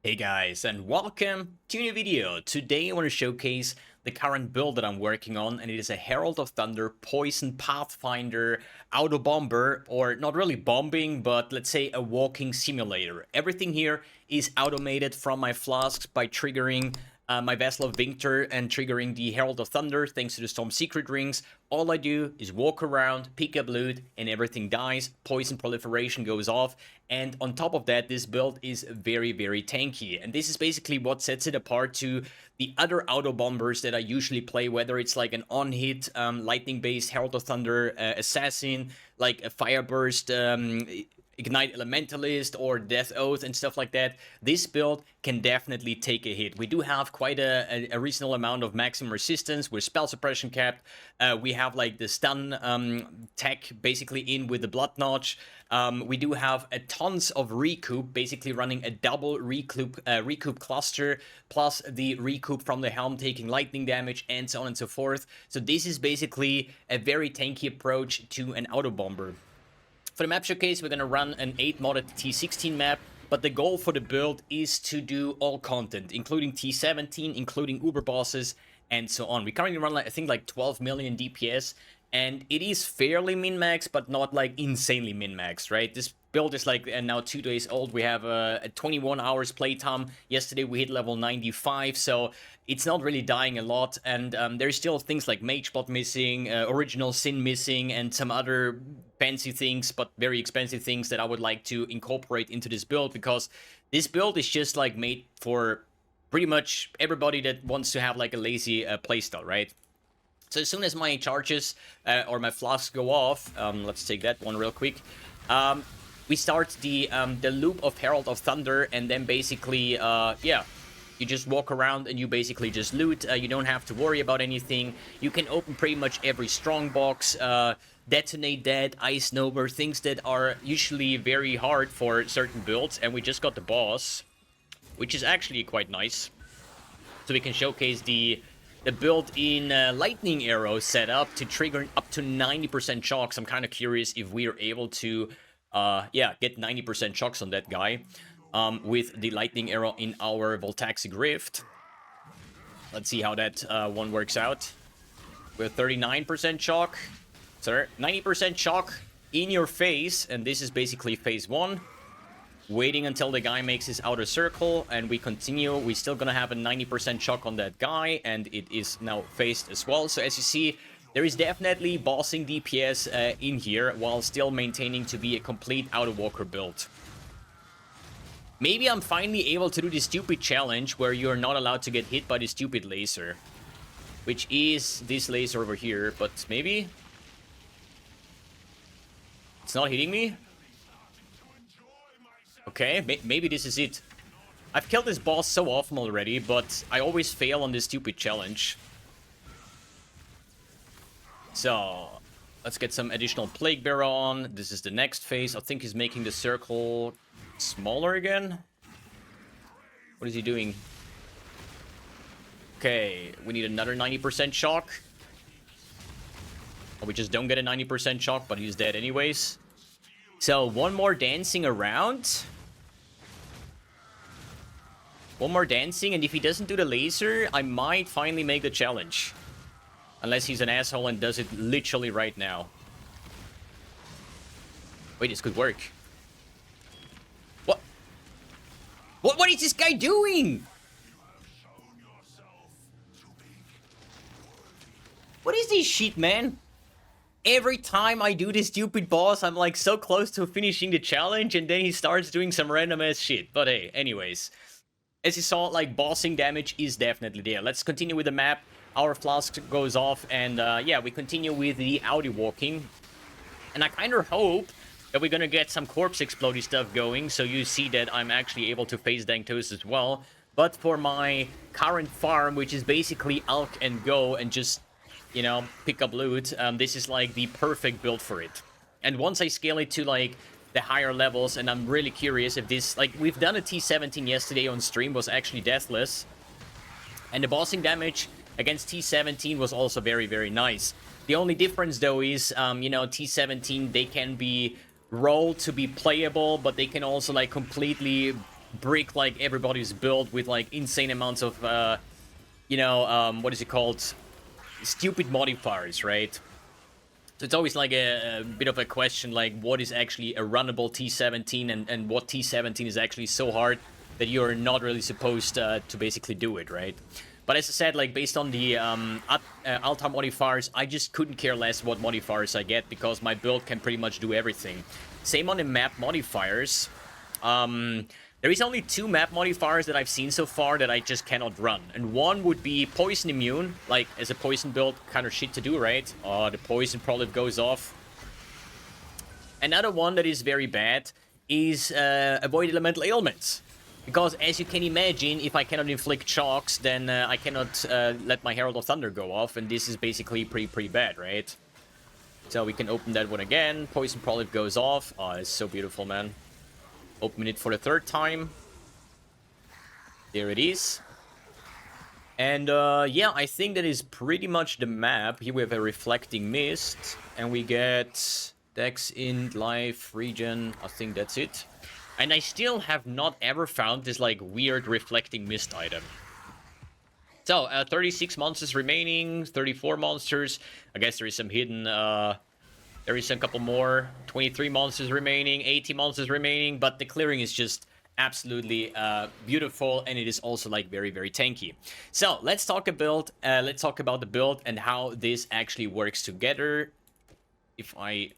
Hey guys, and welcome to a new video. Today I want to showcase the current build that I'm working on, and it is a Herald of Thunder Poison Pathfinder Autobomber, or not really bombing, but let's say a walking simulator. Everything here is automated from my flasks by triggering my Vessel of Winter and triggering the Herald of Thunder thanks to the Storm Secret Rings. All I do is walk around, pick up loot, and everything dies. Poison proliferation goes off. And on top of that, this build is very, very tanky. And this is basically what sets it apart to the other Autobombers that I usually play, whether it's like an on-hit, lightning-based Herald of Thunder assassin, like a Fireburst Ignite Elementalist or Death Oath and stuff like that. This build can definitely take a hit. We do have quite a reasonable amount of maximum resistance with spell suppression capped. We have like the stun tech basically in with the Blood Notch. We do have a tons of recoup, basically running a double recoup cluster, plus the recoup from the helm taking lightning damage, and so on and so forth. So this is basically a very tanky approach to an Autobomber. For the map showcase, we're going to run an 8 modded T16 map, but the goal for the build is to do all content, including T17, including Uber bosses, and so on. We currently run, like, I think, like 12 million DPS, and it is fairly min-max, but not, like, insanely min-max, right? This build is, like, now 2 days old. We have a 21 hours playtime. Yesterday, we hit level 95, so it's not really dying a lot, and there's still things like Mageblood missing, Original Sin missing, and some other fancy things, but very expensive things that I would like to incorporate into this build, because this build is just, like, made for pretty much everybody that wants to have, like, a lazy playstyle, right? So as soon as my charges or my flasks go off, let's take that one real quick. We start the loop of Herald of Thunder, and then basically, yeah, you just walk around and you basically just loot. You don't have to worry about anything. You can open pretty much every strong box, detonate that, ice nova, things that are usually very hard for certain builds. And we just got the boss, which is actually quite nice. So we can showcase the built in lightning arrow setup to trigger up to 90% shocks. I'm kind of curious if we are able to, yeah, get 90% shocks on that guy with the lightning arrow in our Voltaxic Rift. Let's see how that one works out. With 39% shock, sir, 90% shock in your face, and this is basically phase 1. Waiting until the guy makes his outer circle, and we continue. We're still gonna have a 90% shock on that guy, and it is now phased as well. So as you see, there is definitely bossing DPS in here, while still maintaining to be a complete Autowalker build. Maybe I'm finally able to do this stupid challenge where you're not allowed to get hit by the stupid laser, which is this laser over here, but maybe it's not hitting me. Okay, maybe this is it. I've killed this boss so often already, but I always fail on this stupid challenge. So, let's get some additional Plague Bearer on. This is the next phase. I think he's making the circle smaller again. What is he doing? Okay, we need another 90% shock. Or we just don't get a 90% shock, but he's dead anyways. So, one more dancing around. One more dancing, and if he doesn't do the laser, I might finally make the challenge. Unless he's an asshole and does it literally right now. Wait, this could work. What? What is this guy doing? What is this shit, man? Every time I do this stupid boss, I'm like so close to finishing the challenge, and then he starts doing some random ass shit. But hey, anyways. As you saw, like, bossing damage is definitely there. Let's continue with the map. Our flask goes off, and yeah, we continue with the Audi walking. And I kind of hope that we're gonna get some corpse explodey stuff going, so you see that I'm actually able to phase Danktos as well. But for my current farm, which is basically Alk and go and just, you know, pick up loot, this is like the perfect build for it. And once I scale it to like the higher levels, and I'm really curious if this, like, we've done a T17 yesterday on stream, was actually deathless, and the bossing damage against T17 was also very, very nice. The only difference though is, you know, T17, they can be rolled to be playable, but they can also like completely brick like everybody's built with like insane amounts of, what is it called? Stupid modifiers, right? So it's always like a bit of a question, like what is actually a runnable T17 and what T17 is actually so hard that you're not really supposed to basically do it, right? But as I said, like based on the altar modifiers, I just couldn't care less what modifiers I get because my build can pretty much do everything. Same on the map modifiers. There is only 2 map modifiers that I've seen so far that I just cannot run. And one would be poison immune, like as a poison build, kind of shit to do, right? Oh, the poison probably goes off. Another one that is very bad is avoid elemental ailments. Because as you can imagine, if I cannot inflict shocks, then I cannot let my Herald of Thunder go off. And this is basically pretty bad, right? So we can open that one again. Poison Prolif goes off. Oh, it's so beautiful, man. Open it for the 3rd time. There it is. And yeah, I think that is pretty much the map. Here we have a Reflecting Mist. And we get Dex, Int, Life, Regen. I think that's it. And I still have not ever found this like weird Reflecting Mist item. So, 36 monsters remaining. 34 monsters. I guess there is some hidden... there is a couple more, 23 monsters remaining, 80 monsters remaining, but the clearing is just absolutely beautiful, and it is also like very tanky. So let's talk about the build and how this actually works together. If I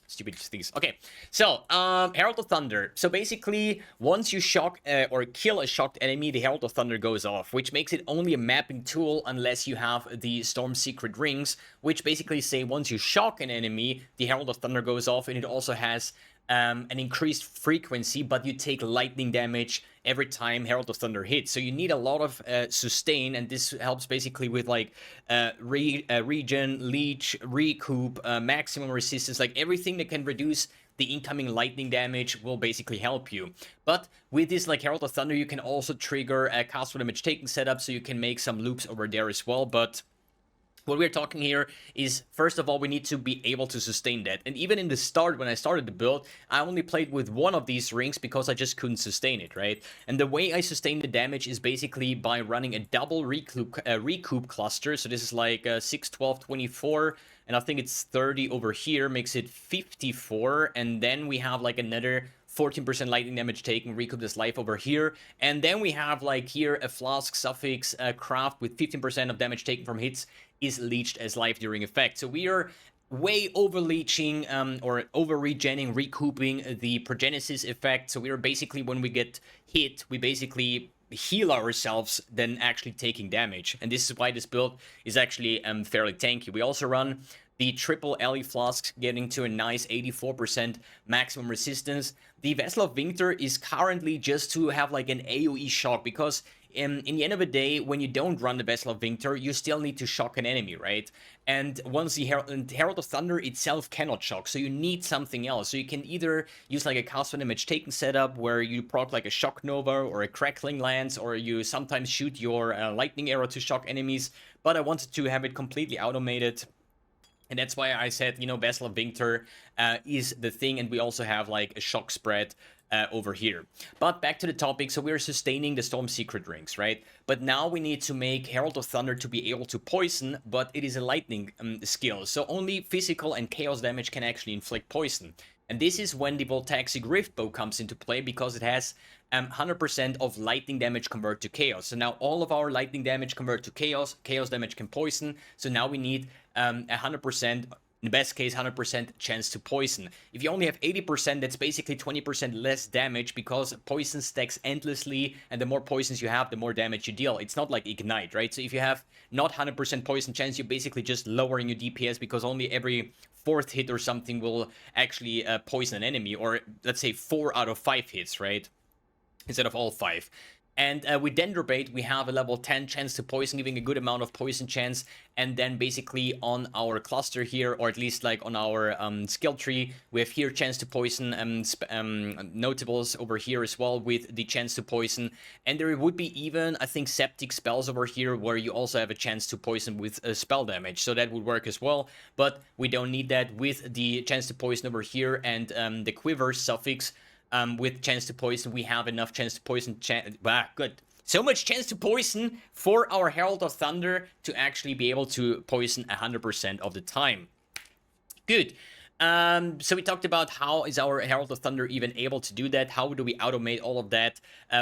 stupid things. Okay, so Herald of Thunder. So basically, once you shock or kill a shocked enemy, the Herald of Thunder goes off, which makes it only a mapping tool unless you have the Storm Secret Rings, which basically say once you shock an enemy, the Herald of Thunder goes off, and it also has an increased frequency, but you take lightning damage every time Herald of Thunder hits. So you need a lot of sustain, and this helps basically with like regen, leech, recoup, maximum resistance, like everything that can reduce the incoming lightning damage will basically help you. But with this like Herald of Thunder, you can also trigger a cast for damage taken setup, so you can make some loops over there as well. But what we're talking here is, first of all, we need to be able to sustain that. And even in the start, when I started the build, I only played with one of these rings because I just couldn't sustain it, right? And the way I sustain the damage is basically by running a double recoup cluster. So this is like 6, 12, 24, and I think it's 30 over here, makes it 54. And then we have like another 14% lightning damage taken, recoup this life over here. And then we have like here a flask suffix craft with 15% of damage taken from hits is leached as life during effect. So we are way over leeching or over regenning, recouping the progenesis effect. So we are basically, when we get hit, we basically heal ourselves than actually taking damage. And this is why this build is actually fairly tanky. We also run the triple Ellie flasks, getting to a nice 84% maximum resistance. The Vessel of Winter is currently just to have like an AoE shock, because in the end of the day, when you don't run the Vessel of Winter, you still need to shock an enemy, right? And once the Herald of Thunder itself cannot shock, so you need something else. So you can either use like a cast for damage taken setup, where you proc like a Shock Nova or a Crackling Lance, or you sometimes shoot your Lightning Arrow to shock enemies. But I wanted to have it completely automated. And that's why I said, you know, Vessel of Winter is the thing, and we also have like a shock spread over here. But back to the topic, so we're sustaining the Storm Secret Rings, right? But now we need to make Herald of Thunder to be able to poison, but it is a lightning skill, so only physical and chaos damage can actually inflict poison. And this is when the Voltaxic Rift Bow comes into play, because it has 100% of lightning damage convert to chaos. So now all of our lightning damage convert to chaos, chaos damage can poison, so now we need 100%, in the best case, 100% chance to poison. If you only have 80%, that's basically 20% less damage, because poison stacks endlessly, and the more poisons you have, the more damage you deal. It's not like Ignite, right? So if you have not 100% poison chance, you're basically just lowering your DPS, because only every 4th hit or something will actually poison an enemy, or let's say 4 out of 5 hits, right? Instead of all 5. And with Dendrobate, we have a level 10 chance to poison, giving a good amount of poison chance. And then basically on our cluster here, or at least like on our skill tree, we have here chance to poison, notables over here as well with the chance to poison. And there would be even, I think, septic spells over here where you also have a chance to poison with spell damage. So that would work as well, but we don't need that with the chance to poison over here and the quiver suffix. with chance to poison. We have enough chance to poison. Good. So much chance to poison for our Herald of Thunder to actually be able to poison 100% of the time. Good. So we talked about how is our Herald of Thunder even able to do that? How do we automate all of that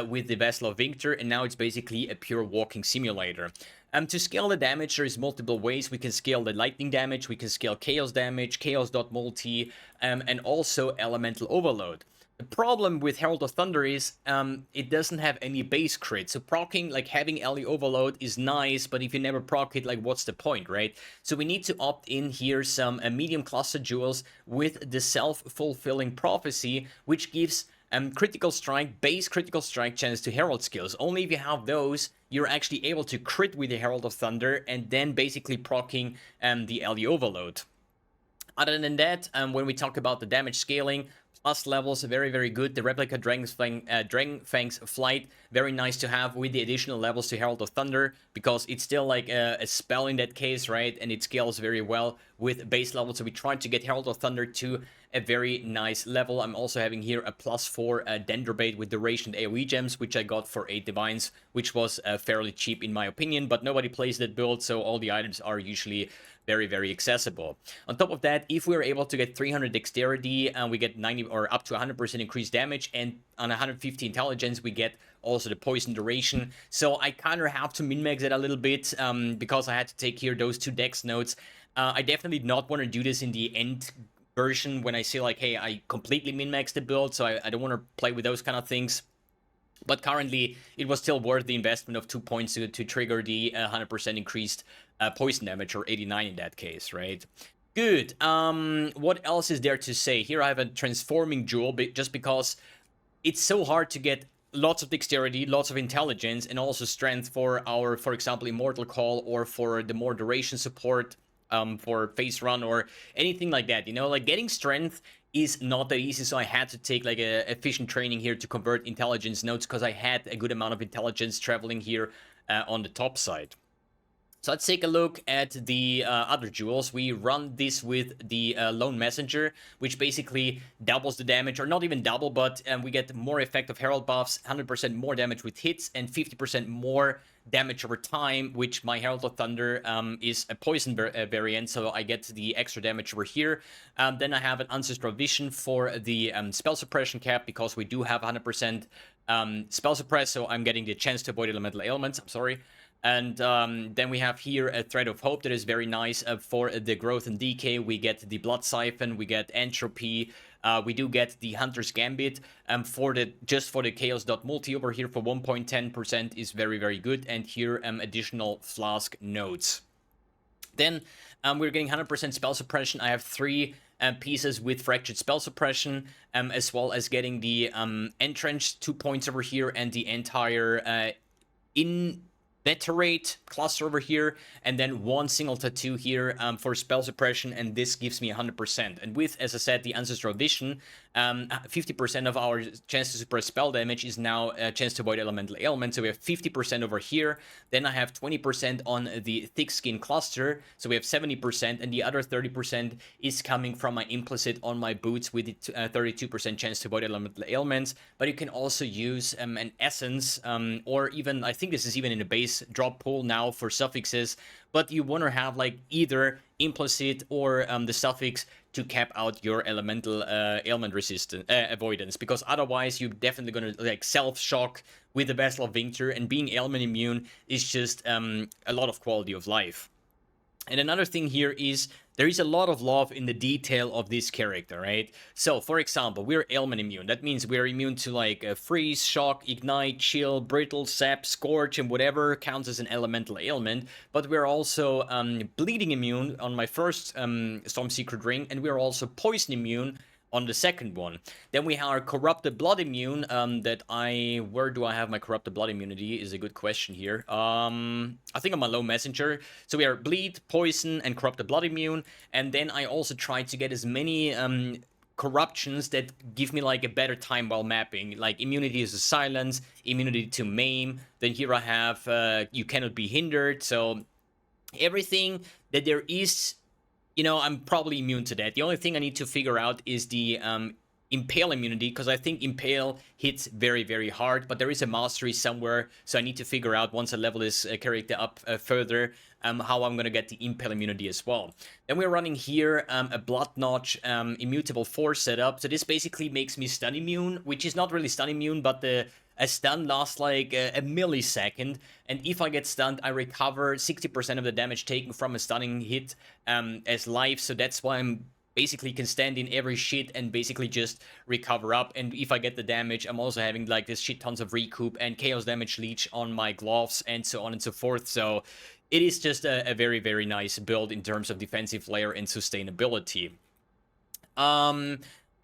with the Vessel of Victor? And now it's basically a pure walking simulator. To scale the damage, there's multiple ways. We can scale the lightning damage, we can scale chaos damage, chaos.multi, and also elemental overload. The problem with Herald of Thunder is it doesn't have any base crit. So proccing, like having LE overload is nice, but if you never proc it, like what's the point, right? So we need to opt in here some medium cluster jewels with the self-fulfilling prophecy, which gives critical strike, base critical strike chance to Herald skills. Only if you have those, you're actually able to crit with the Herald of Thunder and then basically proccing the LE overload. Other than that, when we talk about the damage scaling, plus levels, very, very good. The Replica Dragonfang's Flight, very nice to have with the additional levels to Herald of Thunder, because it's still like a spell in that case, right? And it scales very well with base level. So we tried to get Herald of Thunder to a very nice level. I'm also having here a +4 Dendrobate with duration AoE gems, which I got for 8 divines, which was fairly cheap in my opinion, but nobody plays that build, so all the items are usually very, very accessible. On top of that, if we're able to get 300 dexterity, we get 90 or up to 100% increased damage, and on 150 intelligence, we get also the poison duration. So I kind of have to min-max it a little bit because I had to take here those 2 dex notes. I definitely not want to do this in the end version when I say like, hey, I completely min-max the build, so I don't want to play with those kind of things. But currently, it was still worth the investment of 2 points to trigger the 100% increased poison damage, or 89 in that case, right? Good. What else is there to say? Here I have a transforming jewel, just because it's so hard to get lots of dexterity, lots of intelligence, and also strength for our, for example, Immortal Call, or for the more duration support for Phase Run, or anything like that. You know, like getting strength is not that easy, so I had to take like a efficient training here to convert intelligence notes, because I had a good amount of intelligence traveling here on the top side. So let's take a look at the other jewels. We run this with the Lone Messenger, which basically doubles the damage, or not even double, but we get more effective Herald buffs, 100% more damage with hits, and 50% more damage over time, which my Herald of Thunder is a poison variant, so I get the extra damage over here. Then I have an Ancestral Vision for the spell suppression cap, because we do have 100% spell suppress, so I'm getting the chance to avoid elemental ailments, I'm sorry. And then we have here a Thread of Hope that is very nice for the growth and decay. We get the Blood Siphon, we get Entropy, we do get the Hunter's Gambit for the chaos.multi over here for 1.10% is very, very good. And here additional flask nodes. Then we're getting 100% spell suppression. I have 3 pieces with fractured spell suppression, as well as getting the entrenched 2 points over here, and the entire Veterate cluster over here, and then 1 single tattoo here for spell suppression, and this gives me 100%. And with, as I said, the Ancestral Vision, 50% of our chance to suppress spell damage is now a chance to avoid elemental ailments, so we have 50% over here. Then I have 20% on the Thick Skin cluster, so we have 70%, and the other 30% is coming from my implicit on my boots with 32% chance to avoid elemental ailments. But you can also use an essence, or even, I think this is even in the base drop pool now for suffixes, but you want to have like either implicit or the suffix to cap out your elemental ailment resistance avoidance, because otherwise you're definitely going to like self-shock with the Vessel of Victor, and being ailment immune is just a lot of quality of life. And another thing here is there is a lot of love in the detail of this character, right? So, for example, we're ailment immune. That means we're immune to like freeze, shock, ignite, chill, brittle, sap, scorch, and whatever counts as an elemental ailment. But we're also bleeding immune on my first Storm Secret Ring, and we're also poison immune on the second one. Then we have our Corrupted Blood immune, where do I have my Corrupted Blood immunity is a good question here. I think I'm a Low Messenger. So we are Bleed, Poison, and Corrupted Blood immune. And then I also try to get as many corruptions that give me like a better time while mapping, like immunity to silence, immunity to maim. Then here I have you cannot be hindered. So everything that there is, you know, I'm probably immune to that. The only thing I need to figure out is the Impale immunity, because I think Impale hits very, very hard, but there is a mastery somewhere, so I need to figure out once I level this character up further how I'm going to get the Impale immunity as well. Then we're running here a Blood Notch Immutable Force setup, so this basically makes me stun immune, which is not really stun immune, but a stun lasts like a millisecond, and if I get stunned, I recover 60% of the damage taken from a stunning hit as life, so that's why I'm basically can stand in every shit and basically just recover up. And if I get the damage, I'm also having like this shit tons of recoup and chaos damage leech on my gloves and so on and so forth. So it is just a very, very nice build in terms of defensive layer and sustainability.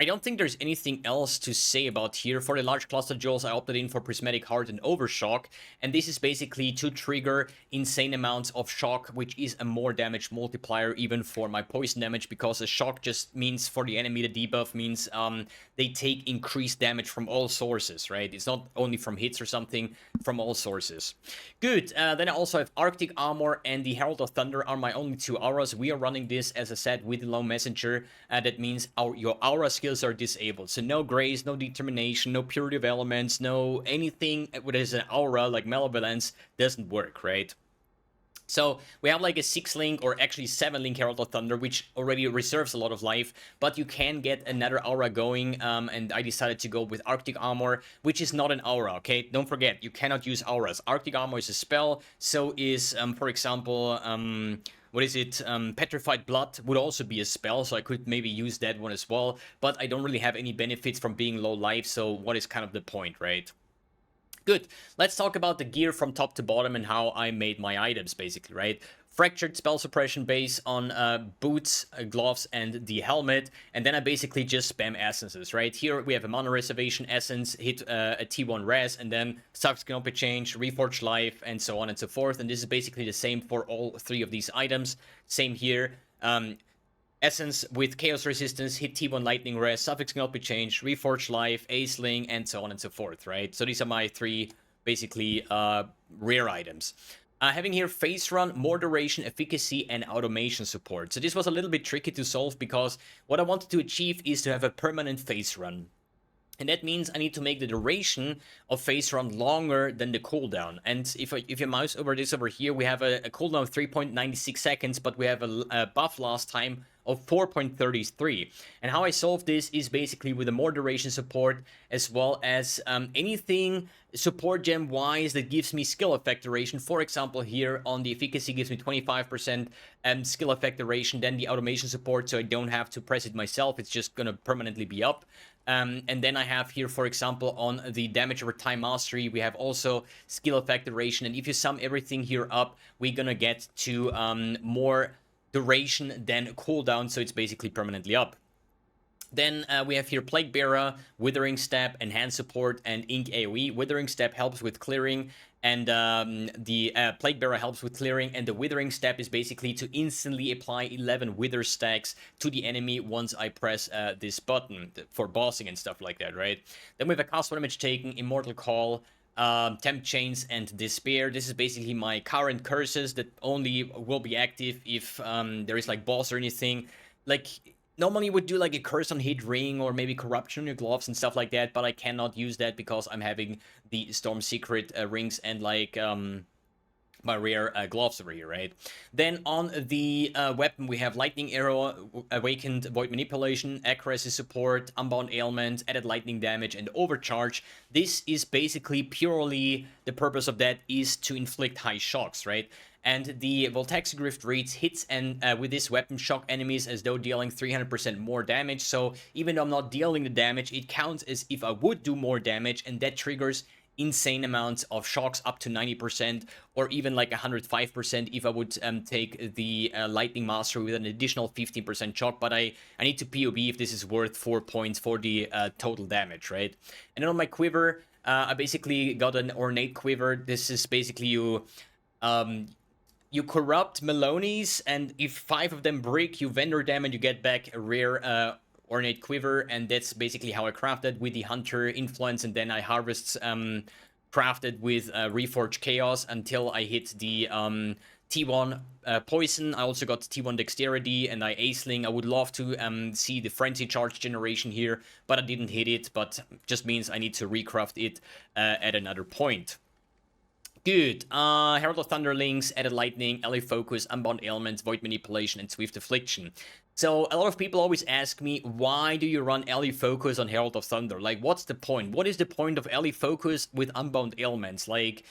I don't think there's anything else to say about here. For the large cluster jewels, I opted in for Prismatic Heart and Overshock, and this is basically to trigger insane amounts of shock, which is a more damage multiplier even for my poison damage, because a shock just means for the enemy, the debuff means they take increased damage from all sources, right? It's not only from hits or something, from all sources. Good, then I also have Arctic Armor and the Herald of Thunder are my only two auras. We are running this, as I said, with the Low Messenger. That means your aura skills are disabled, so no grace, no determination, no purity of elements, no anything that is an aura like malevolence doesn't work, right? So we have like a 6-link or actually 7-link Herald of Thunder, which already reserves a lot of life, but you can get another aura going, and I decided to go with Arctic Armor, which is not an aura, okay? Don't forget, you cannot use auras. Arctic Armor is a spell, so is, for example, what is it? Petrified Blood would also be a spell, so I could maybe use that one as well, but I don't really have any benefits from being low life, so what is kind of the point, right? Good. Let's talk about the gear from top to bottom and how I made my items, basically, right? Fractured spell suppression base on boots, gloves, and the helmet, and then I basically just spam essences, right? Here we have a mana reservation essence, hit a T1 res, and then subsequent change, reforge life, and so on and so forth, and this is basically the same for all three of these items. Same here. Essence with Chaos Resistance, hit T1 Lightning Res, Suffix cannot be changed, Reforge Life, Aceling, and so on and so forth, right? So these are my three, basically, rare items. Having here Phase Run, more duration, efficacy, and automation support. So this was a little bit tricky to solve because what I wanted to achieve is to have a permanent Phase Run. And that means I need to make the duration of Phase Run longer than the cooldown. And if you mouse over this over here, we have a cooldown of 3.96 seconds, but we have a buff last time of 4.33. And how I solve this is basically with a more duration support, as well as anything support gem wise that gives me skill effect duration. For example, here on the efficacy gives me 25% skill effect duration, then the automation support, so I don't have to press it myself, it's just gonna permanently be up. And then I have here, for example, on the damage over time mastery, we have also skill effect duration, and if you sum everything here up, we're gonna get to more duration than cooldown, so it's basically permanently up. Then we have here Plague Bearer, Withering Step, Enhanced Support, and Ink AoE. Withering Step helps with clearing, and the Plague Bearer helps with clearing, and the Withering Step is basically to instantly apply 11 Wither stacks to the enemy once I press this button for bossing and stuff like that, right? Then we have a cast damage taken, Immortal Call, Temp Chains, and Despair. This is basically my current curses that only will be active if there is like boss or anything. Like, normally you would do like a curse on hit ring or maybe corruption on your gloves and stuff like that, but I cannot use that because I'm having the Storm Secret rings and like my rare gloves over here, right? Then on the weapon, we have Lightning Arrow, Awakened Void Manipulation, Accuracy Support, Unbound Ailment, Added Lightning Damage, and Overcharge. This is basically purely, the purpose of that is to inflict high shocks, right? And the Voltaxi Grift reads hits and with this weapon shock enemies as though dealing 300% more damage. So even though I'm not dealing the damage, it counts as if I would do more damage, and that triggers insane amounts of shocks up to 90% or even like 105% if I would take the Lightning Mastery with an additional 15% shock, but I need to POB if this is worth 4 points for the total damage, right? And then on my quiver, I basically got an Ornate Quiver. This is basically you corrupt Malonies, and if 5 of them break, you vendor them and you get back a rare Ornate Quiver, and that's basically how I crafted with the Hunter influence, and then I harvest crafted with Reforged Chaos until I hit the T1 poison. I also got T1 dexterity, and I aceling. I would love to see the frenzy charge generation here, but I didn't hit it. But just means I need to recraft it at another point. Good. Herald of Thunder links, added lightning, ally focus, unbound ailments, void manipulation, and swift affliction. So a lot of people always ask me, why do you run ally focus on Herald of Thunder? Like, what's the point? What is the point of ally focus with unbound ailments? Like,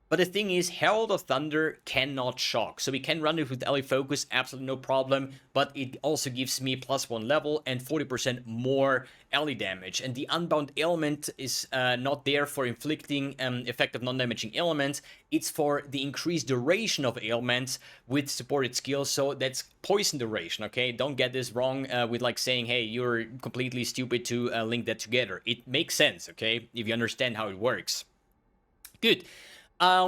but the thing is, Herald of Thunder cannot shock. So we can run it with ally focus, absolutely no problem. But it also gives me +1 level and 40% more ally damage. And the unbound ailment is not there for inflicting effective non-damaging elements. It's for the increased duration of ailments with supported skills. So that's poison duration, okay? Don't get this wrong with like saying, hey, you're completely stupid to link that together. It makes sense, okay? If you understand how it works. Good.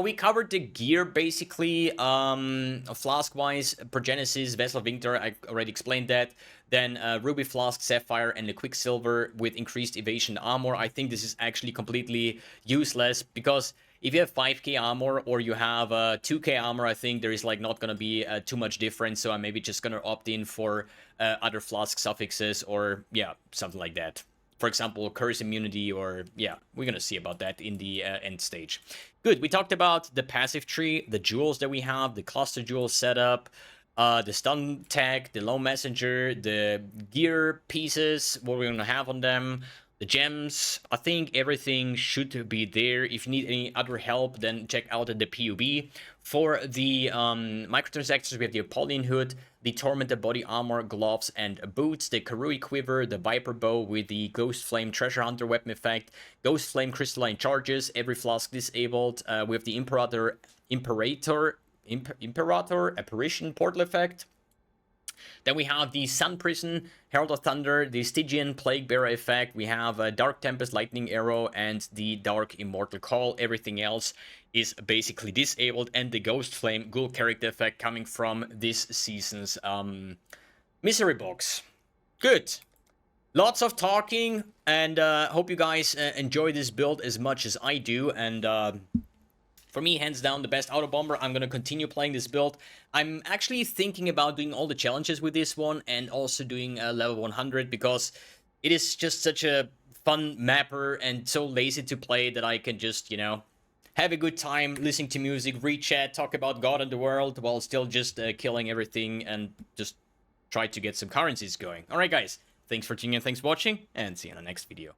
We covered the gear, basically, Flask-wise, Progenesis, Vessel of Victor, I already explained that. Then Ruby Flask, Sapphire, and the Quicksilver with increased evasion armor. I think this is actually completely useless, because if you have 5k armor or you have 2k armor, I think there is like not gonna be too much difference, so I'm maybe just gonna opt in for other Flask suffixes, or yeah, something like that. For example, curse immunity, or yeah, we're gonna see about that in the end stage. Good, we talked about the passive tree, the jewels that we have, the cluster jewel setup, the stun tag, the low messenger, the gear pieces, what we're gonna have on them, the gems. I think everything should be there. If you need any other help, then check out the PUB. For the microtransactions, we have the Apollyon Hood, the Tormented Body Armor, Gloves, and Boots, the Karui Quiver, the Viper Bow with the Ghost Flame Treasure Hunter weapon effect, Ghost Flame Crystalline Charges, every flask disabled, we have the Imperator Apparition Portal effect. Then we have the Sun Prison, Herald of Thunder, the Stygian Plague Bearer effect. We have a Dark Tempest Lightning Arrow and the Dark Immortal Call. Everything else is basically disabled. And the Ghost Flame Ghoul character effect coming from this season's Misery Box. Good. Lots of talking, and hope you guys enjoy this build as much as I do. And for me, hands down, the best Autobomber. I'm going to continue playing this build. I'm actually thinking about doing all the challenges with this one, and also doing level 100, because it is just such a fun mapper and so lazy to play that I can just, you know, have a good time listening to music, read chat, talk about God and the world, while still just killing everything and just try to get some currencies going. Alright guys, thanks for tuning in, thanks for watching, and see you in the next video.